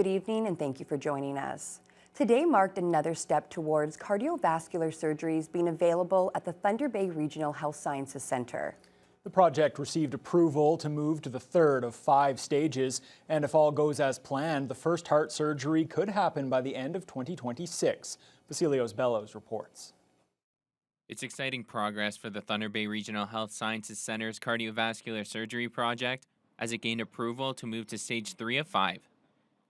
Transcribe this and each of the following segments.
Good evening and thank you for joining us. Today marked another step towards cardiovascular surgeries being available at the Thunder Bay Regional Health Sciences Center. The project received approval to move to the third of 5 stages, and if all goes as planned, the first heart surgery could happen by the end of 2026. Vasilios Bellows reports. It's exciting progress for the Thunder Bay Regional Health Sciences Center's cardiovascular surgery project as it gained approval to move to stage 3 of 5.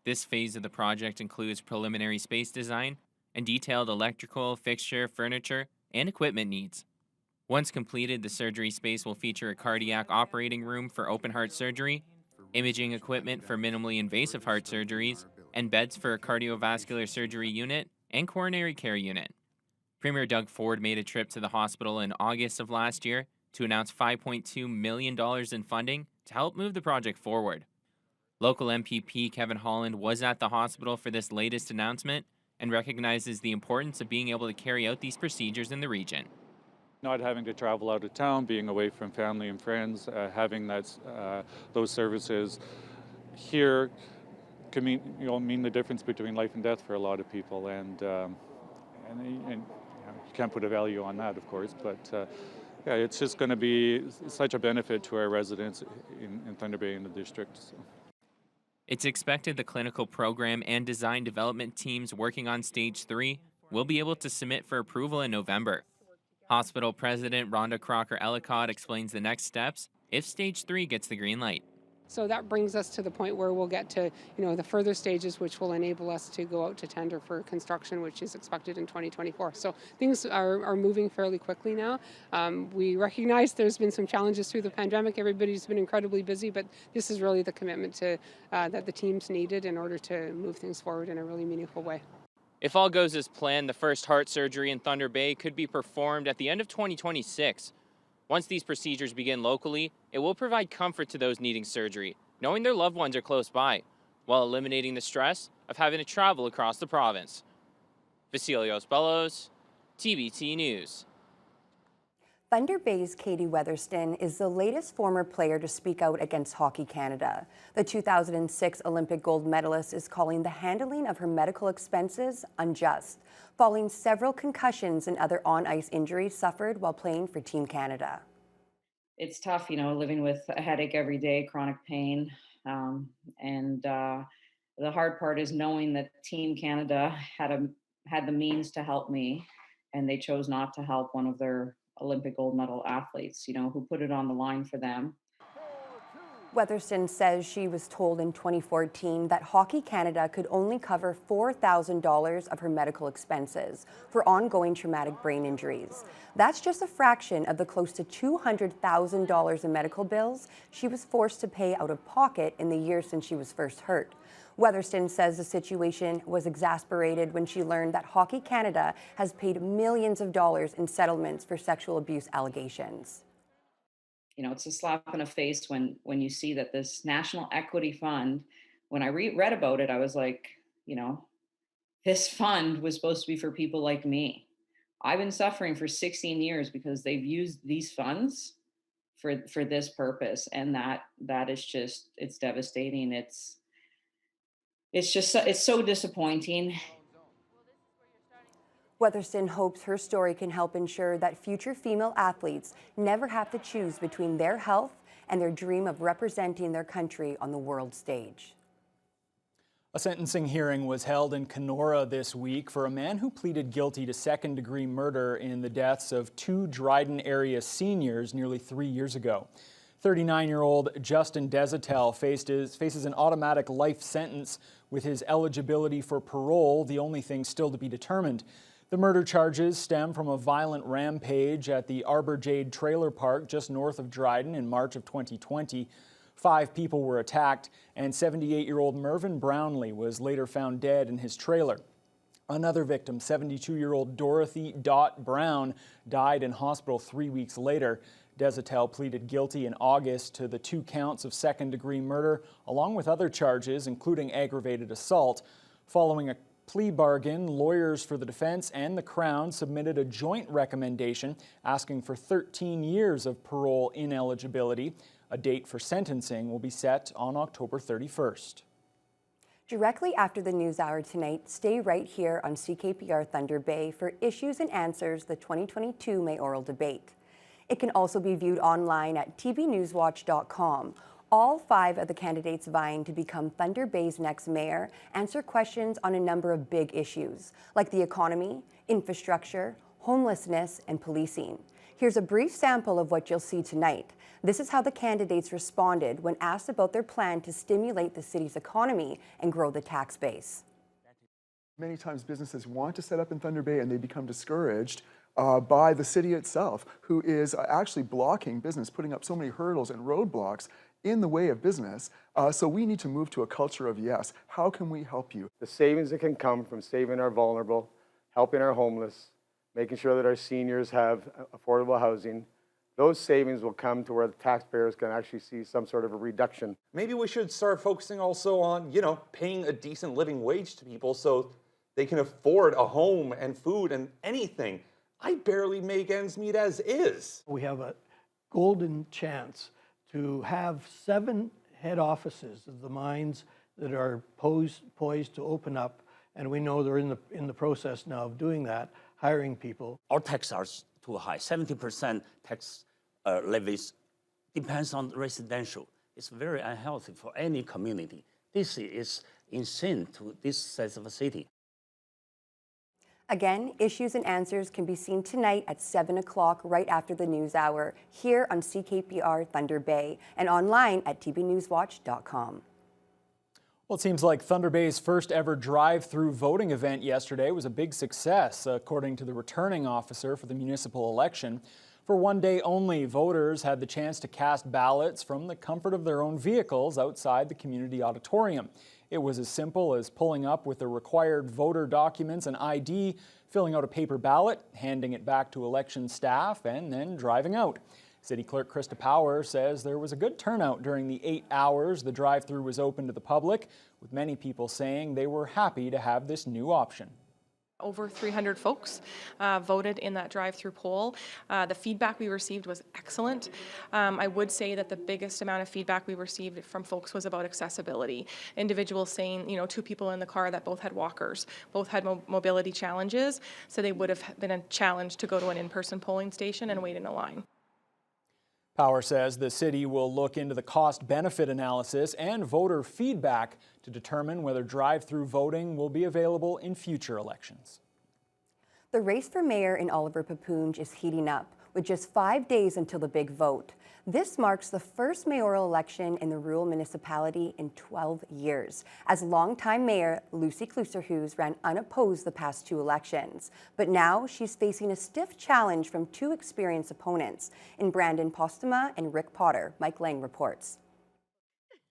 This phase of the project includes preliminary space design and detailed electrical, fixture, furniture, and equipment needs. Once completed, the surgery space will feature a cardiac operating room for open heart surgery, imaging equipment for minimally invasive heart surgeries, and beds for a cardiovascular surgery unit and coronary care unit. Premier Doug Ford made a trip to the hospital in August of last year to announce $5.2 million in funding to help move the project forward. Local MPP Kevin Holland was at the hospital for this latest announcement and recognizes the importance of being able to carry out these procedures in the region. Not having to travel out of town, being away from family and friends, having those services here can mean the difference between life and death for a lot of people, and you can't put a value on that, of course, but yeah, it's just going to be such a benefit to our residents in Thunder Bay and the district. So. It's expected the clinical program and design development teams working on stage 3 will be able to submit for approval in November. Hospital President Rhonda Crocker-Ellicott explains the next steps if stage 3 gets the green light. So that brings us to the point where we'll get to, the further stages, which will enable us to go out to tender for construction, which is expected in 2024. So things are moving fairly quickly now. We recognize there's been some challenges through the pandemic. Everybody's been incredibly busy, but this is really the commitment that the teams needed in order to move things forward in a really meaningful way. If all goes as planned, the first heart surgery in Thunder Bay could be performed at the end of 2026. Once these procedures begin locally, it will provide comfort to those needing surgery, knowing their loved ones are close by, while eliminating the stress of having to travel across the province. Vasilios Bellows, TBT News. Thunder Bay's Katie Weatherston is the latest former player to speak out against Hockey Canada. The 2006 Olympic gold medalist is calling the handling of her medical expenses unjust, following several concussions and other on-ice injuries suffered while playing for Team Canada. It's tough, living with a headache every day, chronic pain, and the hard part is knowing that Team Canada had the means to help me, and they chose not to help one of their Olympic gold medal athletes, who put it on the line for them. Weatherston says she was told in 2014 that Hockey Canada could only cover $4,000 of her medical expenses for ongoing traumatic brain injuries. That's just a fraction of the close to $200,000 in medical bills she was forced to pay out of pocket in the year since she was first hurt. Weatherston says the situation was exasperated when she learned that Hockey Canada has paid millions of dollars in settlements for sexual abuse allegations. It's a slap in the face when you see that this National Equity Fund, when I read about it, I was like, this fund was supposed to be for people like me. I've been suffering for 16 years because they've used these funds for this purpose. And that is just, it's devastating. It's so disappointing. Weatherston hopes her story can help ensure that future female athletes never have to choose between their health and their dream of representing their country on the world stage. A sentencing hearing was held in Kenora this week for a man who pleaded guilty to second-degree murder in the deaths of 2 Dryden area seniors nearly 3 years ago. 39-year-old Justin Desatel faces an automatic life sentence, with his eligibility for parole the only thing still to be determined. The murder charges stem from a violent rampage at the Arbor Jade Trailer Park just north of Dryden in March of 2020. 5 people were attacked, and 78-year-old Mervyn Brownlee was later found dead in his trailer. Another victim, 72-year-old Dorothy Dot Brown, died in hospital 3 weeks later. Desatel pleaded guilty in August to the 2 counts of second-degree murder, along with other charges, including aggravated assault. Following a plea bargain, lawyers for the defense and the Crown submitted a joint recommendation asking for 13 years of parole ineligibility. A date for sentencing will be set on October 31st. Directly after the news hour tonight, stay right here on CKPR Thunder Bay for Issues and Answers, the 2022 mayoral debate. It can also be viewed online at tvnewswatch.com. All 5 of the candidates vying to become Thunder Bay's next mayor answer questions on a number of big issues, like the economy, infrastructure, homelessness, and policing. Here's a brief sample of what you'll see tonight. This is how the candidates responded when asked about their plan to stimulate the city's economy and grow the tax base. Many times businesses want to set up in Thunder Bay and they become discouraged by the city itself, who is actually blocking business, putting up so many hurdles and roadblocks in the way of business. So we need to move to a culture of yes. How can we help you? The savings that can come from saving our vulnerable, helping our homeless, making sure that our seniors have affordable housing, those savings will come to where the taxpayers can actually see some sort of a reduction. Maybe we should start focusing also on, paying a decent living wage to people so they can afford a home and food and anything. I barely make ends meet as is. We have a golden chance to have 7 head offices of the mines that are poised to open up, and we know they're in the process now of doing that, hiring people. Our taxes are too high. 70% tax levies depends on residential. It's very unhealthy for any community. This is insane to this size of a city. Again, Issues and Answers can be seen tonight at 7 o'clock right after the news hour here on CKPR Thunder Bay and online at tvnewswatch.com. Well, it seems like Thunder Bay's first ever drive-through voting event yesterday was a big success, according to the returning officer for the municipal election. For one day only, voters had the chance to cast ballots from the comfort of their own vehicles outside the community auditorium. It was as simple as pulling up with the required voter documents and ID, filling out a paper ballot, handing it back to election staff, and then driving out. City Clerk Krista Power says there was a good turnout during the 8 hours the drive-through was open to the public, with many people saying they were happy to have this new option. Over 300 folks voted in that drive-through poll. The feedback we received was excellent. I would say that the biggest amount of feedback we received from folks was about accessibility. Individuals saying, 2 people in the car that both had walkers, both had mobility challenges, so they would have been a challenge to go to an in-person polling station and wait in a line. Power says the city will look into the cost-benefit analysis and voter feedback to determine whether drive-through voting will be available in future elections. The race for mayor in Oliver Papoonge is heating up, with just 5 days until the big vote. This marks the first mayoral election in the rural municipality in 12 years, as longtime mayor Lucy Klusterhuis ran unopposed the past 2 elections. But now she's facing a stiff challenge from 2 experienced opponents in Brandon Postuma and Rick Potter. Mike Lang reports.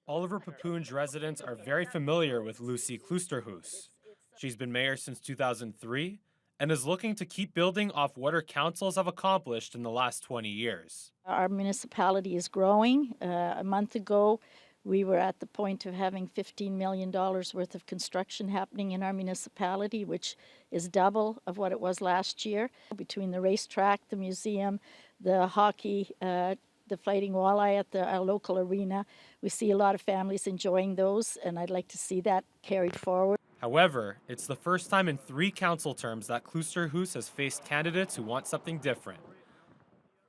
Oliver Papoonge residents are very familiar with Lucy Klusterhuis. She's been mayor since 2003 and is looking to keep building off what her councils have accomplished in the last 20 years. Our municipality is growing. A month ago, we were at the point of having $15 million worth of construction happening in our municipality, which is double of what it was last year. Between the racetrack, the museum, the hockey, the fighting walleye at our local arena, we see a lot of families enjoying those, and I'd like to see that carried forward. However, it's the first time in 3 council terms that Klusterhuis has faced candidates who want something different.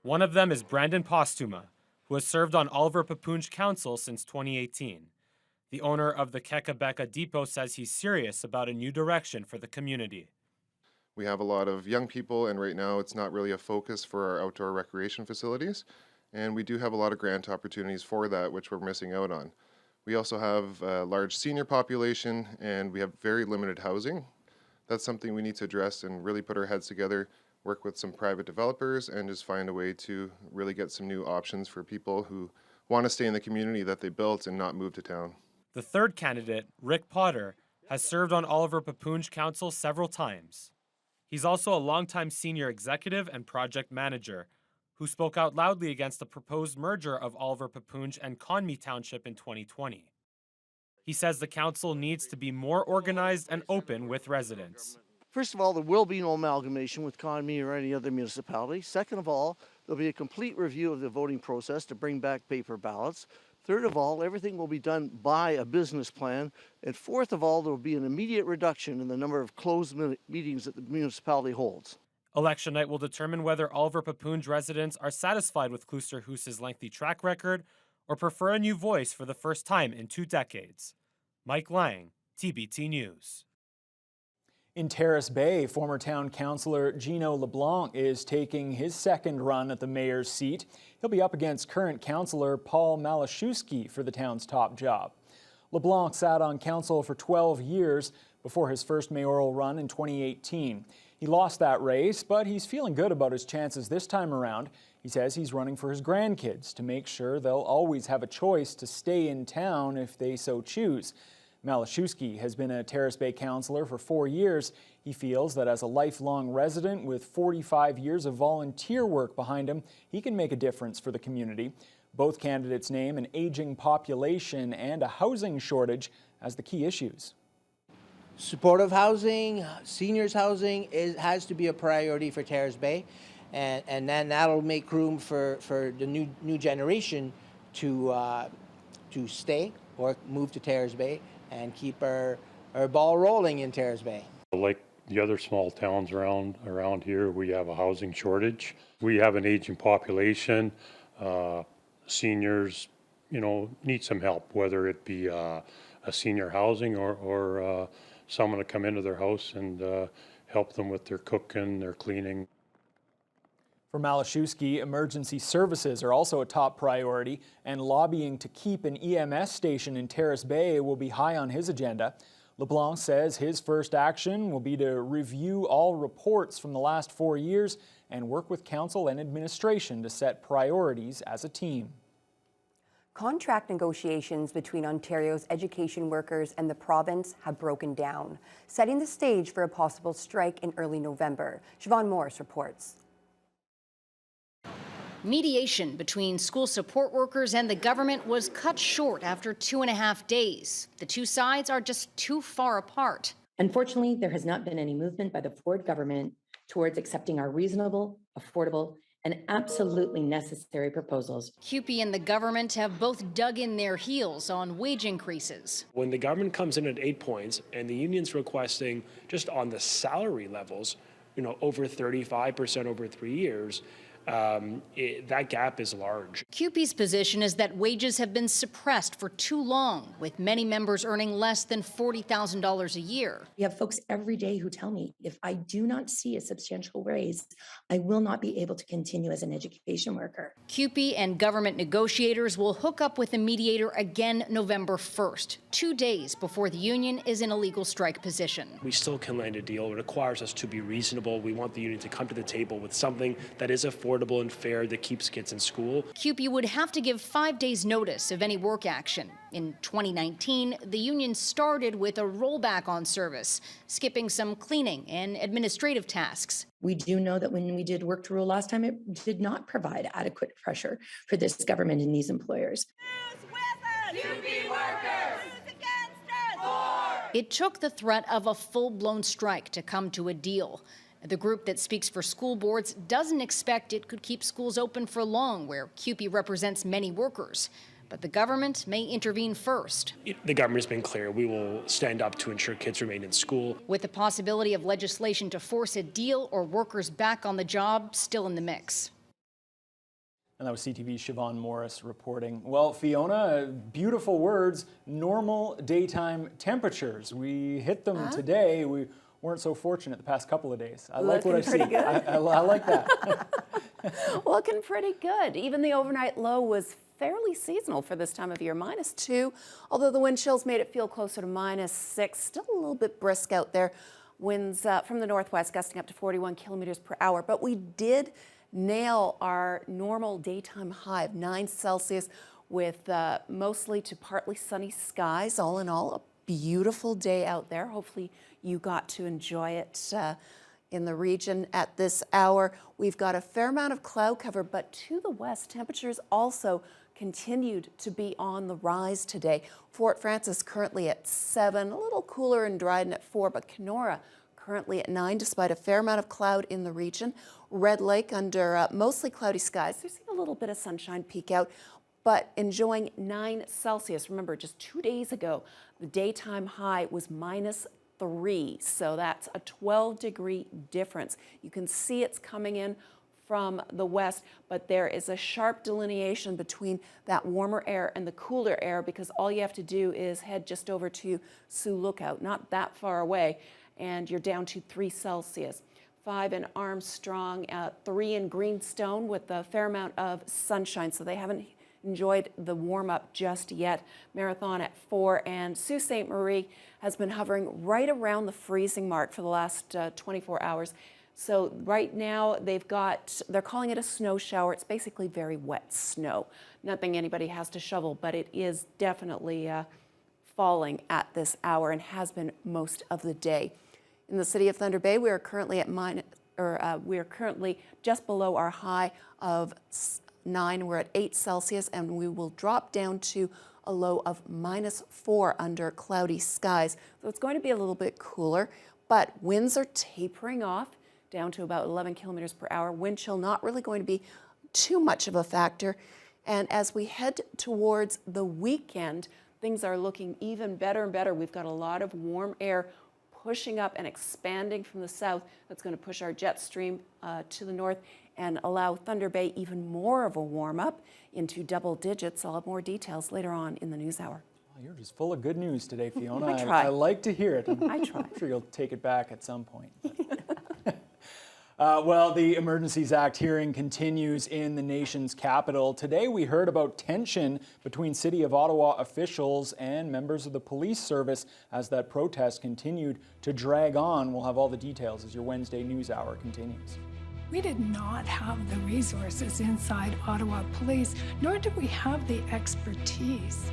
One of them is Brandon Postuma, who has served on Oliver Papoonge Council since 2018. The owner of the Kekabeka Depot says he's serious about a new direction for the community. We have a lot of young people, and right now it's not really a focus for our outdoor recreation facilities. And we do have a lot of grant opportunities for that, which we're missing out on. We also have a large senior population, and we have very limited housing. That's something we need to address and really put our heads together, work with some private developers, and just find a way to really get some new options for people who want to stay in the community that they built and not move to town. The third candidate, Rick Potter, has served on Oliver Papoonge Council several times. He's also a longtime senior executive and project manager, who spoke out loudly against the proposed merger of Oliver Papoonge and Conmee Township in 2020. He says the council needs to be more organized and open with residents. First of all, there will be no amalgamation with Conmee or any other municipality. Second of all, there'll be a complete review of the voting process to bring back paper ballots. Third of all, everything will be done by a business plan. And fourth of all, there will be an immediate reduction in the number of closed meetings that the municipality holds. Election night will determine whether Oliver Papoonj residents are satisfied with Kloosterhuis's lengthy track record or prefer a new voice for the first time in 2 decades. Mike Lang, TBT News. In Terrace Bay, former town councillor Gino LeBlanc is taking his second run at the mayor's seat. He'll be up against current councillor Paul Malashewski for the town's top job. LeBlanc sat on council for 12 years before his first mayoral run in 2018. He lost that race, but he's feeling good about his chances this time around. He says he's running for his grandkids to make sure they'll always have a choice to stay in town if they so choose. Malashewski has been a Terrace Bay councillor for 4 years. He feels that as a lifelong resident with 45 years of volunteer work behind him, he can make a difference for the community. Both candidates name an aging population and a housing shortage as the key issues. Supportive housing, seniors housing has to be a priority for Terrace Bay, and then that'll make room for the new generation to stay or move to Terrace Bay and keep our ball rolling in Terrace Bay. Like the other small towns around here, we have a housing shortage. We have an aging population. Seniors, need some help, whether it be a senior housing or someone to come into their house and help them with their cooking, their cleaning. For Malashewski, emergency services are also a top priority, and lobbying to keep an EMS station in Terrace Bay will be high on his agenda. LeBlanc says his first action will be to review all reports from the last 4 years and work with council and administration to set priorities as a team. Contract negotiations between Ontario's education workers and the province have broken down, setting the stage for a possible strike in early November. Siobhan Morris reports. Mediation between school support workers and the government was cut short after 2.5 days. The two sides are just too far apart. Unfortunately, there has not been any movement by the Ford government towards accepting our reasonable, affordable, and absolutely necessary proposals. CUPE and the government have both dug in their heels on wage increases. When the government comes in at 8 points and the union's requesting just on the salary levels, over 35% over 3 years, that gap is large. CUPE's position is that wages have been suppressed for too long, with many members earning less than $40,000 a year. We have folks every day who tell me, if I do not see a substantial raise, I will not be able to continue as an education worker. CUPE and government negotiators will hook up with a mediator again November 1st, 2 days before the union is in a legal strike position. We still can land a deal. It requires us to be reasonable. We want the union to come to the table with something that is affordable and fair that keeps kids in school. CUPE would have to give 5 days notice of any work action. In 2019, the union started with a rollback on service, skipping some cleaning and administrative tasks. We do know that when we did work to rule last time, it did not provide adequate pressure for this government and these employers. It took the threat of a full-blown strike to come to a deal. The group that speaks for school boards doesn't expect it could keep schools open for long, where CUPE represents many workers. But the government may intervene first. The government has been clear. We will stand up to ensure kids remain in school. With the possibility of legislation to force a deal or workers back on the job still in the mix. And that was CTV's Siobhan Morris reporting. Well, Fiona, beautiful words, normal daytime temperatures. We hit them today. We weren't so fortunate the past couple of days. I like what I see. I like that. Looking pretty good. Even the overnight low was fairly seasonal for this time of year, -2, although the wind chills made it feel closer to -6. Still a little bit brisk out there. Winds from the northwest gusting up to 41 kilometers per hour. But we did nail our normal daytime high of 9 Celsius with mostly to partly sunny skies. All in all, a beautiful day out there. Hopefully you got to enjoy it in the region at this hour. We've got a fair amount of cloud cover, but to the west, temperatures also continued to be on the rise today. Fort Frances currently at 7, a little cooler in Dryden at 4, but Kenora currently at 9, despite a fair amount of cloud in the region. Red Lake under mostly cloudy skies. There's a little bit of sunshine peek out. but enjoying 9 Celsius. Remember, just 2 days ago, the daytime high was -3, so that's a 12-degree difference. You can see it's coming in from the west, but there is a sharp delineation between that warmer air and the cooler air, because all you have to do is head just over to Sioux Lookout, not that far away, and you're down to 3 Celsius. 5 in Armstrong, 3 in Greenstone with a fair amount of sunshine, so they haven't enjoyed the warm-up just yet. Marathon at 4, and Sault Ste. Marie has been hovering right around the freezing mark for the last 24 hours. So right now they're calling it a snow shower. It's basically very wet snow. Nothing anybody has to shovel, but it is definitely falling at this hour and has been most of the day. In the city of Thunder Bay, we are currently at we are currently just below our high of 9. We're at 8 Celsius, and we will drop down to a low of -4 under cloudy skies. So it's going to be a little bit cooler, but winds are tapering off down to about 11 kilometers per hour. Wind chill not really going to be too much of a factor. And as we head towards the weekend, things are looking even better and better. We've got a lot of warm air pushing up and expanding from the south. That's going to push our jet stream to the north and allow Thunder Bay even more of a warm up into double digits. I'll have more details later on in the news hour. Well, you're just full of good news today, Fiona. I try. I like to hear it. I try. I'm sure you'll take it back at some point. Well, the Emergencies Act hearing continues in the nation's capital. Today we heard about tension between City of Ottawa officials and members of the police service as that protest continued to drag on. We'll have all the details as your Wednesday News Hour continues. We did not have the resources inside Ottawa Police, nor did we have the expertise